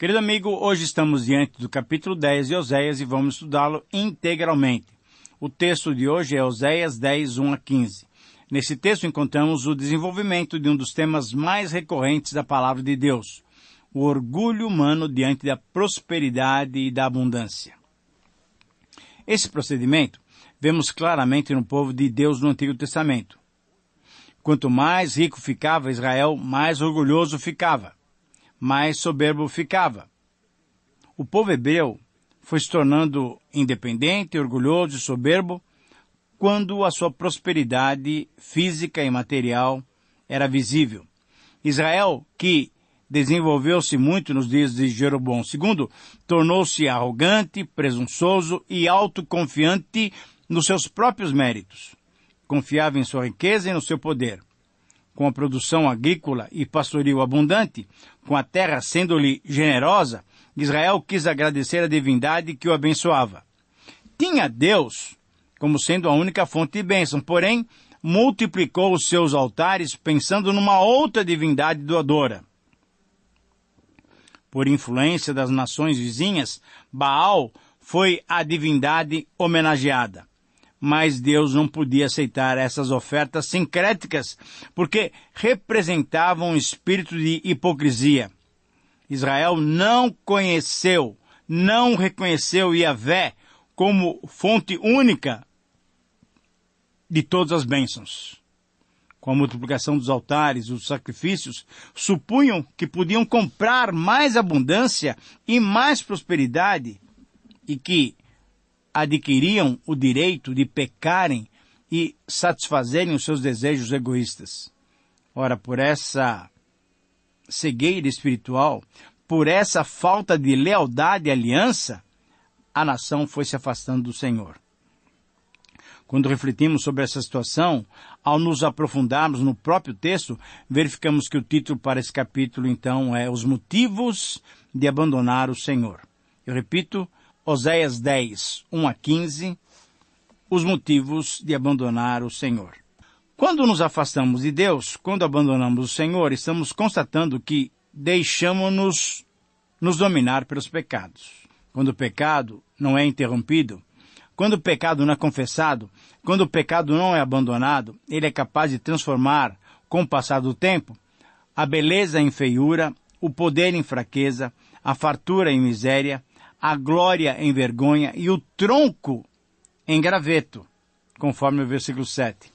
Querido amigo, hoje estamos diante do capítulo 10 de Oséias e vamos estudá-lo integralmente. O texto de hoje é Oséias 10, 1 a 15. Nesse texto encontramos o desenvolvimento de um dos temas mais recorrentes da palavra de Deus, o orgulho humano diante da prosperidade e da abundância. Esse procedimento vemos claramente no povo de Deus no Antigo Testamento. Quanto mais rico ficava Israel, mais orgulhoso ficava, mais soberbo ficava. O povo hebreu foi se tornando independente, orgulhoso e soberbo quando a sua prosperidade física e material era visível. Israel, que desenvolveu-se muito nos dias de Jeroboão II, tornou-se arrogante, presunçoso e autoconfiante nos seus próprios méritos. Confiava em sua riqueza e no seu poder. Com a produção agrícola e pastoril abundante, com a terra sendo-lhe generosa, Israel quis agradecer a divindade que o abençoava. Tinha Deus como sendo a única fonte de bênção, porém, multiplicou os seus altares pensando numa outra divindade doadora. Por influência das nações vizinhas, Baal foi a divindade homenageada. Mas Deus não podia aceitar essas ofertas sincréticas, porque representavam um espírito de hipocrisia. Israel não reconheceu Yahvé como fonte única de todas as bênçãos. Com a multiplicação dos altares, os sacrifícios, supunham que podiam comprar mais abundância e mais prosperidade, e que adquiriam o direito de pecarem e satisfazerem os seus desejos egoístas. Ora, por essa cegueira espiritual, por essa falta de lealdade e aliança, a nação foi se afastando do Senhor. Quando refletimos sobre essa situação, ao nos aprofundarmos no próprio texto, verificamos que o título para esse capítulo, então, é Os Motivos de Abandonar o Senhor. Eu repito, Oséias 10, 1 a 15, os motivos de abandonar o Senhor. Quando nos afastamos de Deus, quando abandonamos o Senhor, estamos constatando que deixamos-nos dominar pelos pecados. Quando o pecado não é interrompido, quando o pecado não é confessado, quando o pecado não é abandonado, ele é capaz de transformar, com o passar do tempo, a beleza em feiura, o poder em fraqueza, a fartura em miséria, a glória em vergonha e o tronco em graveto, conforme o versículo 7.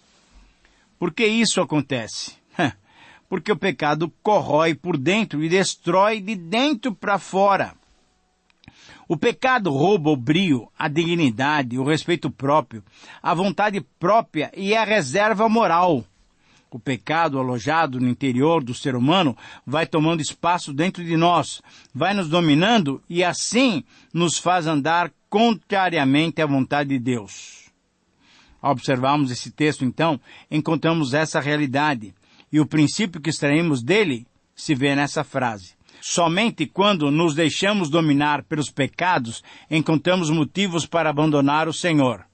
Por que isso acontece? Porque o pecado corrói por dentro e destrói de dentro para fora. O pecado rouba o brio, a dignidade, o respeito próprio, a vontade própria e a reserva moral. O pecado alojado no interior do ser humano vai tomando espaço dentro de nós, vai nos dominando e assim nos faz andar contrariamente à vontade de Deus. Ao observarmos esse texto, então, encontramos essa realidade e o princípio que extraímos dele se vê nessa frase. Somente quando nos deixamos dominar pelos pecados, encontramos motivos para abandonar o Senhor.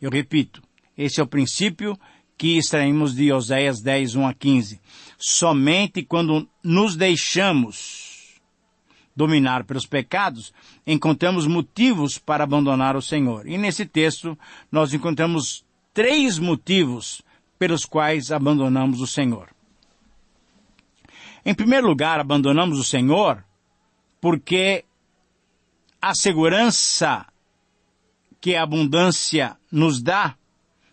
Eu repito, esse é o princípio que extraímos de Oséias 10, 1 a 15. Somente quando nos deixamos dominar pelos pecados, encontramos motivos para abandonar o Senhor. E nesse texto, nós encontramos 3 motivos pelos quais abandonamos o Senhor. Em primeiro lugar, abandonamos o Senhor porque a segurança que a abundância nos dá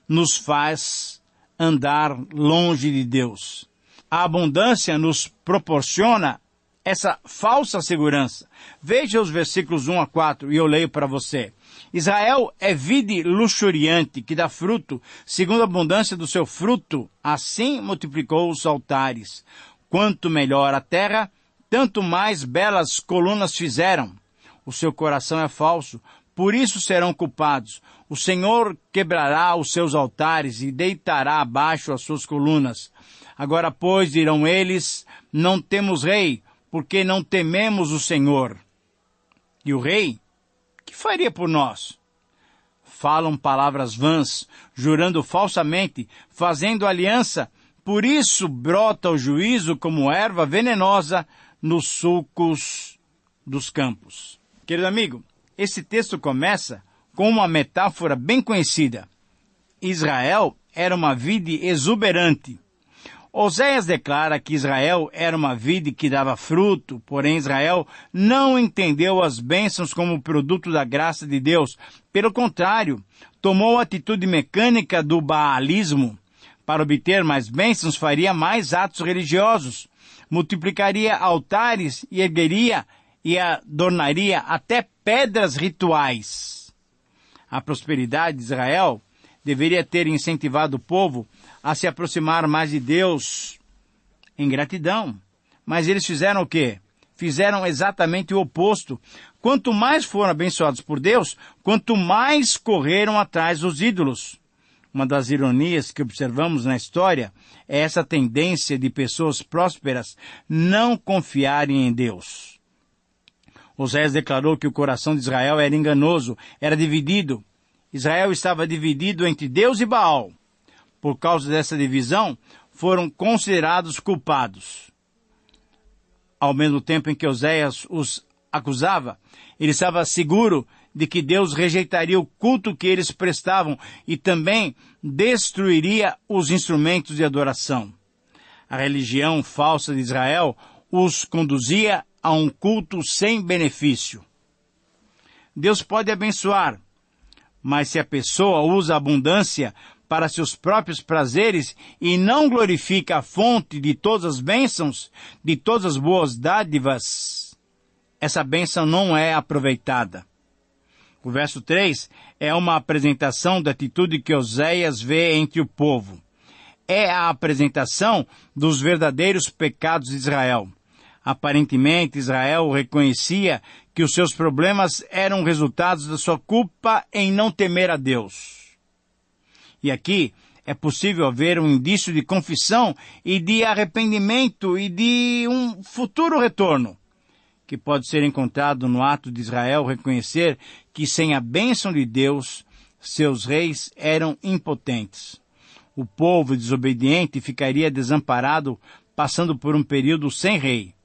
nos faz andar longe de Deus. A abundância nos proporciona essa falsa segurança. Veja os versículos 1 a 4 e eu leio para você. Israel é vide luxuriante que dá fruto, segundo a abundância do seu fruto, assim multiplicou os altares. Quanto melhor a terra, tanto mais belas colunas fizeram. O seu coração é falso, por isso serão culpados. O Senhor quebrará os seus altares e deitará abaixo as suas colunas. Agora, pois, dirão eles, não temos rei, porque não tememos o Senhor. E o rei, que faria por nós? Falam palavras vãs, jurando falsamente, fazendo aliança. Por isso brota o juízo como erva venenosa nos sulcos dos campos. Querido amigo, esse texto começa com uma metáfora bem conhecida. Israel era uma vide exuberante. Oséias declara que Israel era uma vide que dava fruto, porém Israel não entendeu as bênçãos como produto da graça de Deus. Pelo contrário, tomou a atitude mecânica do baalismo. Para obter mais bênçãos, faria mais atos religiosos, multiplicaria altares e ergueria e adornaria até pedras rituais. A prosperidade de Israel deveria ter incentivado o povo a se aproximar mais de Deus em gratidão. Mas eles fizeram o quê? Fizeram exatamente o oposto. Quanto mais foram abençoados por Deus, quanto mais correram atrás dos ídolos. Uma das ironias que observamos na história é essa tendência de pessoas prósperas não confiarem em Deus. Oséias declarou que o coração de Israel era enganoso, era dividido. Israel estava dividido entre Deus e Baal. Por causa dessa divisão, foram considerados culpados. Ao mesmo tempo em que Oséias os acusava, ele estava seguro de que Deus rejeitaria o culto que eles prestavam e também destruiria os instrumentos de adoração. A religião falsa de Israel os conduzia a um culto sem benefício. Deus pode abençoar, mas se a pessoa usa a abundância para seus próprios prazeres e não glorifica a fonte de todas as bênçãos, de todas as boas dádivas, essa bênção não é aproveitada. O verso 3 é uma apresentação da atitude que Oséias vê entre o povo. É a apresentação dos verdadeiros pecados de Israel. Aparentemente, Israel reconhecia que os seus problemas eram resultados da sua culpa em não temer a Deus. E aqui é possível ver um indício de confissão e de arrependimento e de um futuro retorno, que pode ser encontrado no ato de Israel reconhecer que sem a bênção de Deus, seus reis eram impotentes. O povo desobediente ficaria desamparado, passando por um período sem rei.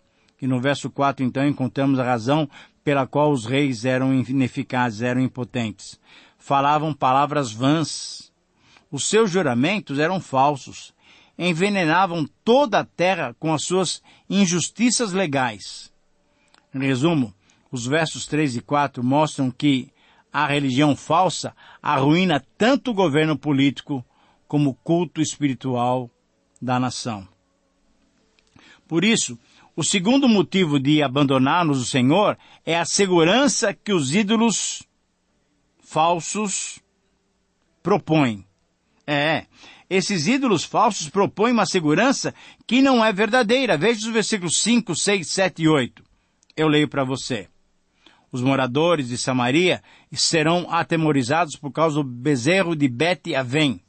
E no verso 4, então, encontramos a razão pela qual os reis eram ineficazes, eram impotentes. Falavam palavras vãs. Os seus juramentos eram falsos. Envenenavam toda a terra com as suas injustiças legais. Em resumo, os versos 3 e 4 mostram que a religião falsa arruína tanto o governo político como o culto espiritual da nação. Por isso, o segundo motivo de abandonarmos o Senhor é a segurança que os ídolos falsos propõem. Esses ídolos falsos propõem uma segurança que não é verdadeira. Veja os versículos 5, 6, 7 e 8. Eu leio para você. Os moradores de Samaria serão atemorizados por causa do bezerro de Bet-Avém.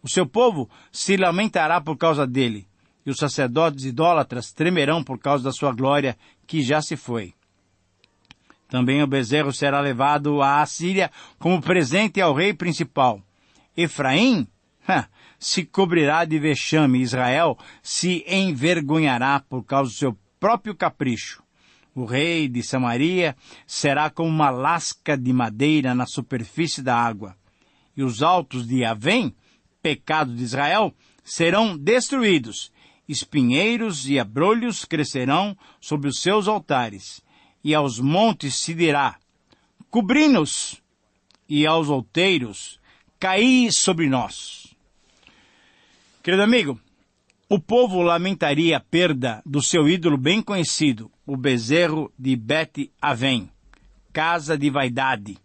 O seu povo se lamentará por causa dele, e os sacerdotes idólatras tremerão por causa da sua glória, que já se foi. Também o bezerro será levado à Assíria como presente ao rei principal. Efraim se cobrirá de vexame, Israel se envergonhará por causa do seu próprio capricho. O rei de Samaria será como uma lasca de madeira na superfície da água. E os altos de Avém, pecado de Israel, serão destruídos. Espinheiros e abrolhos crescerão sobre os seus altares. E aos montes se dirá, cobri-nos, e aos outeiros, caí sobre nós. Querido amigo, o povo lamentaria a perda do seu ídolo bem conhecido, o bezerro de Bet-Avém, casa de vaidade,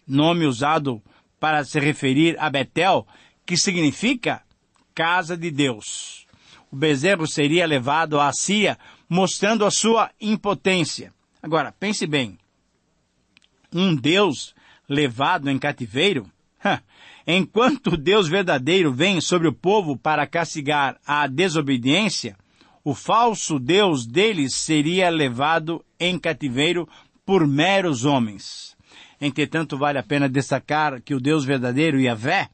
nome usado para se referir a Betel, que significa casa de Deus. O bezerro seria levado à Assíria, mostrando a sua impotência. Agora, pense bem, um Deus levado em cativeiro? Enquanto o Deus verdadeiro vem sobre o povo para castigar a desobediência, o falso Deus deles seria levado em cativeiro por meros homens. Entretanto, vale a pena destacar que o Deus verdadeiro, Yahvé,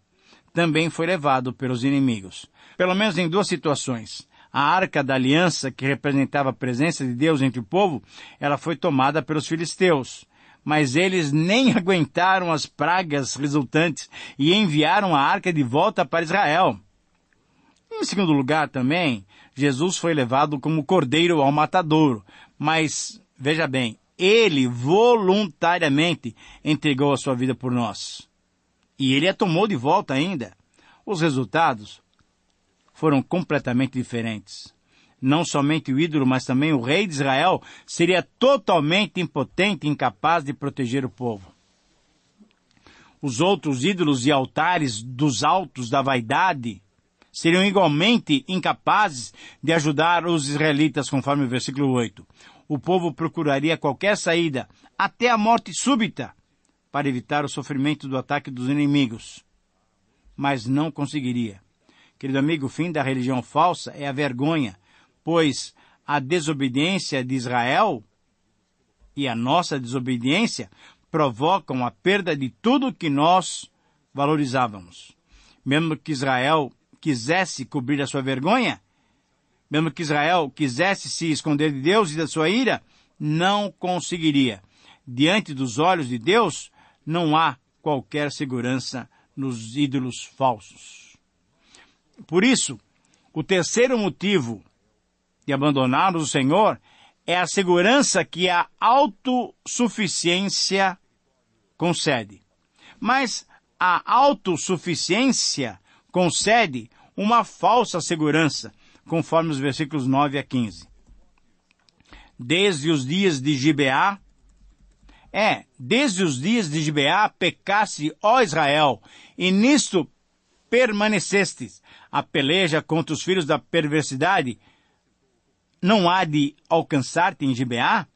também foi levado pelos inimigos. Pelo menos em duas situações. A arca da aliança, que representava a presença de Deus entre o povo, ela foi tomada pelos filisteus. Mas eles nem aguentaram as pragas resultantes e enviaram a arca de volta para Israel. Em segundo lugar também, Jesus foi levado como cordeiro ao matadouro. Mas, veja bem, ele voluntariamente entregou a sua vida por nós. E ele a tomou de volta ainda. Os resultados foram completamente diferentes. Não somente o ídolo, mas também o rei de Israel seria totalmente impotente e incapaz de proteger o povo. Os outros ídolos e altares dos altos da vaidade seriam igualmente incapazes de ajudar os israelitas, conforme o versículo 8. O povo procuraria qualquer saída, até a morte súbita, para evitar o sofrimento do ataque dos inimigos. Mas não conseguiria. Querido amigo, o fim da religião falsa é a vergonha, pois a desobediência de Israel e a nossa desobediência provocam a perda de tudo que nós valorizávamos. Mesmo que Israel quisesse cobrir a sua vergonha, mesmo que Israel quisesse se esconder de Deus e da sua ira, não conseguiria. Diante dos olhos de Deus, não há qualquer segurança nos ídolos falsos. Por isso, o terceiro motivo de abandonarmos o Senhor é a segurança que a autossuficiência concede. Mas a autossuficiência concede uma falsa segurança, conforme os versículos 9 a 15. Desde os dias de Gibeá, pecaste, ó Israel, e nisto permanecestes. A peleja contra os filhos da perversidade não há de alcançar-te em Gibeá?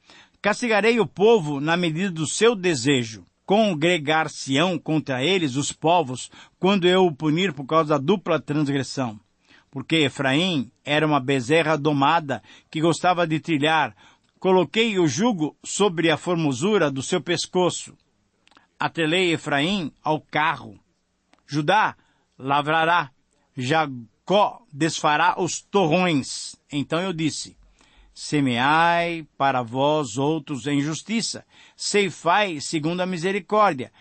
Castigarei o povo na medida do seu desejo. Congregar-se-ão contra eles os povos, quando eu o punir por causa da dupla transgressão. Porque Efraim era uma bezerra domada, que gostava de trilhar. Coloquei o jugo sobre a formosura do seu pescoço. Atrelei Efraim ao carro. Judá lavrará, Jacó desfará os torrões. Então eu disse: semeai para vós outros em justiça, ceifai segundo a misericórdia,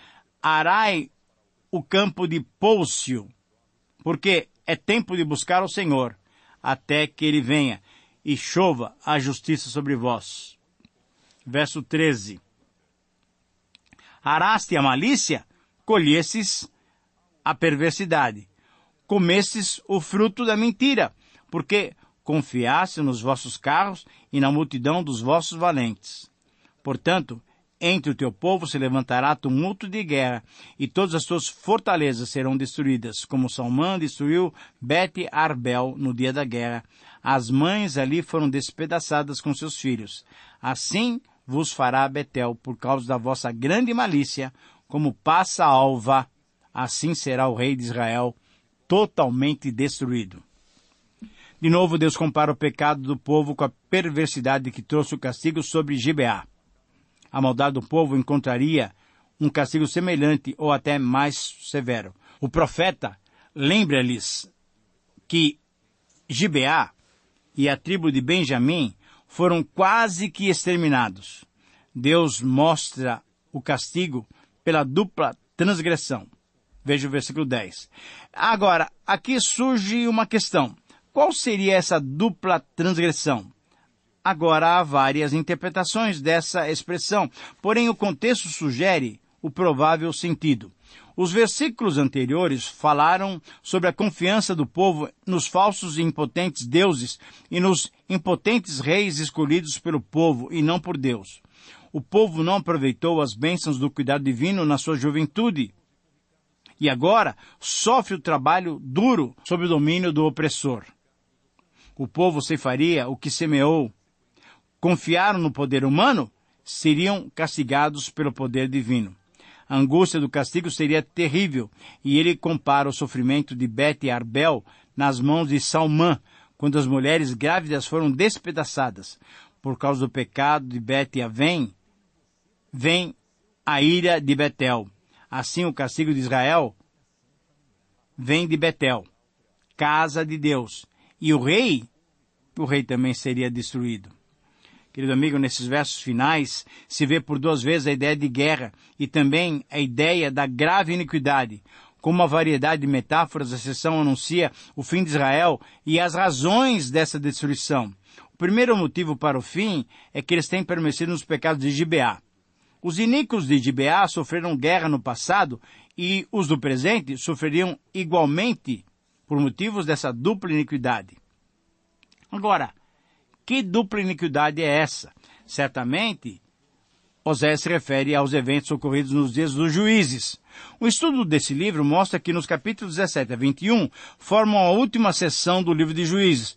arai o campo de Pôcio, porque é tempo de buscar o Senhor, até que ele venha, e chova a justiça sobre vós. Verso 13. Araste a malícia, colhestes a perversidade. Comestes o fruto da mentira, porque confiaste nos vossos carros e na multidão dos vossos valentes. Portanto, entre o teu povo se levantará tumulto de guerra, e todas as tuas fortalezas serão destruídas, como Salmã destruiu Bet-Arbel no dia da guerra. As mães ali foram despedaçadas com seus filhos. Assim vos fará Betel, por causa da vossa grande malícia, como passa a alva, assim será o rei de Israel, totalmente destruído. De novo, Deus compara o pecado do povo com a perversidade que trouxe o castigo sobre Gibeá. A maldade do povo encontraria um castigo semelhante ou até mais severo. O profeta lembra-lhes que Gibeá e a tribo de Benjamim foram quase que exterminados. Deus mostra o castigo pela dupla transgressão. Veja o versículo 10. Agora, aqui surge uma questão. Qual seria essa dupla transgressão? Agora, há várias interpretações dessa expressão, porém o contexto sugere o provável sentido. Os versículos anteriores falaram sobre a confiança do povo nos falsos e impotentes deuses e nos impotentes reis escolhidos pelo povo e não por Deus. O povo não aproveitou as bênçãos do cuidado divino na sua juventude e agora sofre o trabalho duro sob o domínio do opressor. O povo ceifaria o que semeou. Confiaram no poder humano, seriam castigados pelo poder divino. A angústia do castigo seria terrível, e ele compara o sofrimento de Bet-Arbel nas mãos de Salmã, quando as mulheres grávidas foram despedaçadas. Por causa do pecado de Bet-Avém, vem a ira de Betel. Assim o castigo de Israel vem de Betel, casa de Deus. E o rei o rei também seria destruído. Querido amigo, nesses versos finais se vê por duas vezes a ideia de guerra e também a ideia da grave iniquidade. Com uma variedade de metáforas, a seção anuncia o fim de Israel e as razões dessa destruição. O primeiro motivo para o fim é que eles têm permanecido nos pecados de Gibeá. Os iníquos de Gibeá sofreram guerra no passado e os do presente sofreriam igualmente por motivos dessa dupla iniquidade. Agora, que dupla iniquidade é essa? Certamente, Oséias se refere aos eventos ocorridos nos dias dos juízes. O estudo desse livro mostra que nos capítulos 17 a 21 formam a última seção do livro de Juízes.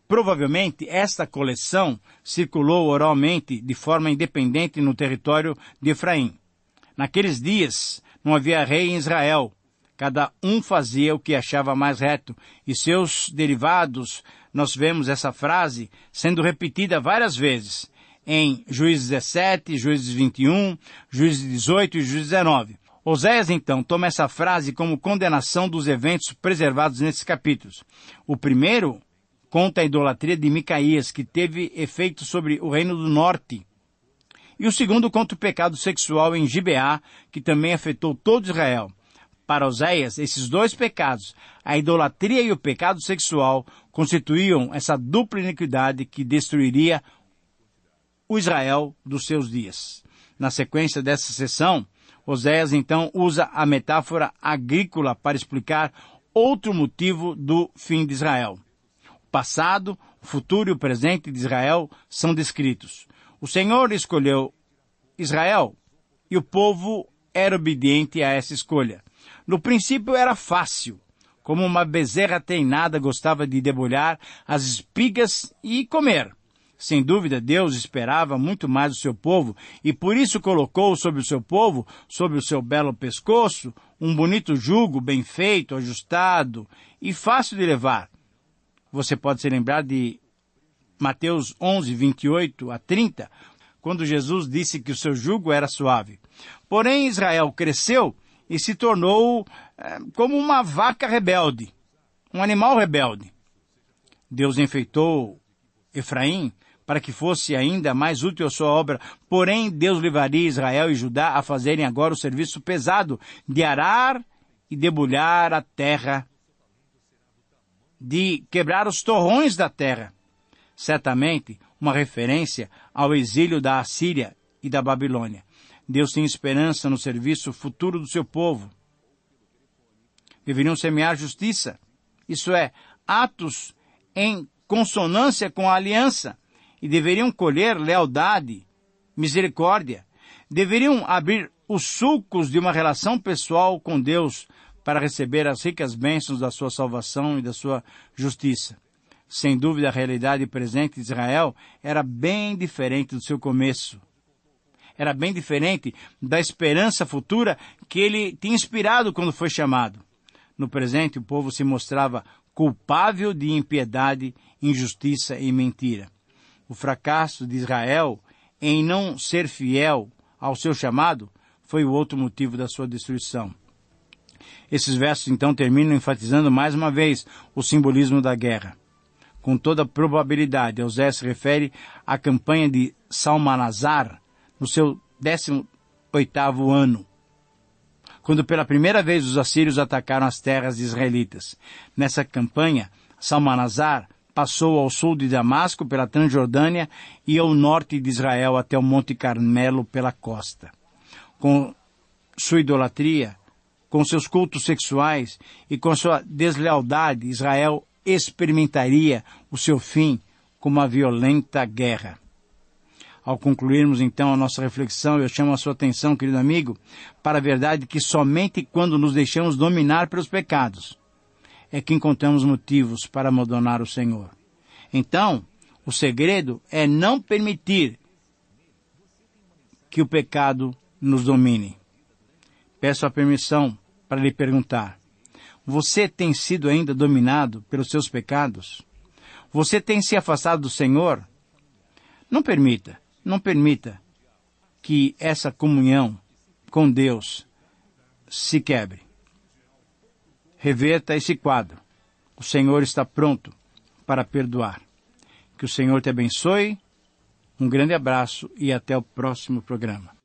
Provavelmente, esta coleção circulou oralmente de forma independente no território de Efraim. Naqueles dias, não havia rei em Israel. Cada um fazia o que achava mais reto. E seus derivados, nós vemos essa frase sendo repetida várias vezes em Juízes 17, Juízes 21, Juízes 18 e Juízes 19. Oséias, então, toma essa frase como condenação dos eventos preservados nesses capítulos. O primeiro conta a idolatria de Micaías, que teve efeito sobre o reino do norte. E o segundo conta o pecado sexual em Gibeá, que também afetou todo Israel. Para Oséias, esses dois pecados, a idolatria e o pecado sexual, constituíam essa dupla iniquidade que destruiria o Israel dos seus dias. Na sequência dessa sessão, Oséias então usa a metáfora agrícola para explicar outro motivo do fim de Israel. O passado, o futuro e o presente de Israel são descritos. O Senhor escolheu Israel e o povo era obediente a essa escolha. No princípio era fácil, como uma bezerra treinada gostava de debulhar as espigas e comer. Sem dúvida, Deus esperava muito mais do seu povo e por isso colocou sobre o seu povo, sobre o seu belo pescoço, um bonito jugo bem feito, ajustado e fácil de levar. Você pode se lembrar de Mateus 11, 28 a 30, quando Jesus disse que o seu jugo era suave. Porém, Israel cresceu e se tornou como uma vaca rebelde, um animal rebelde. Deus enfeitou Efraim para que fosse ainda mais útil a sua obra. Porém, Deus levaria Israel e Judá a fazerem agora o serviço pesado de arar e debulhar a terra, de quebrar os torrões da terra. Certamente, uma referência ao exílio da Assíria e da Babilônia. Deus tem esperança no serviço futuro do seu povo. Deveriam semear justiça, isso é, atos em consonância com a aliança, e deveriam colher lealdade, misericórdia. Deveriam abrir os sulcos de uma relação pessoal com Deus para receber as ricas bênçãos da sua salvação e da sua justiça. Sem dúvida, a realidade presente de Israel era bem diferente do seu começo. Era bem diferente da esperança futura que ele tinha inspirado quando foi chamado. No presente, o povo se mostrava culpável de impiedade, injustiça e mentira. O fracasso de Israel em não ser fiel ao seu chamado foi o outro motivo da sua destruição. Esses versos então terminam enfatizando mais uma vez o simbolismo da guerra. Com toda probabilidade, Oséias se refere à campanha de Salmanasar no seu 18º ano, quando pela primeira vez os assírios atacaram as terras israelitas. Nessa campanha, Salmanasar passou ao sul de Damasco pela Transjordânia e ao norte de Israel até o Monte Carmelo pela costa. Com sua idolatria, com seus cultos sexuais e com sua deslealdade, Israel experimentaria o seu fim com uma violenta guerra. Ao concluirmos então a nossa reflexão, eu chamo a sua atenção, querido amigo, para a verdade que somente quando nos deixamos dominar pelos pecados é que encontramos motivos para abandonar o Senhor. Então, o segredo é não permitir que o pecado nos domine. Peço a permissão para lhe perguntar: você tem sido ainda dominado pelos seus pecados? Você tem se afastado do Senhor? Não permita que essa comunhão com Deus se quebre. Reverta esse quadro. O Senhor está pronto para perdoar. Que o Senhor te abençoe. Um grande abraço e até o próximo programa.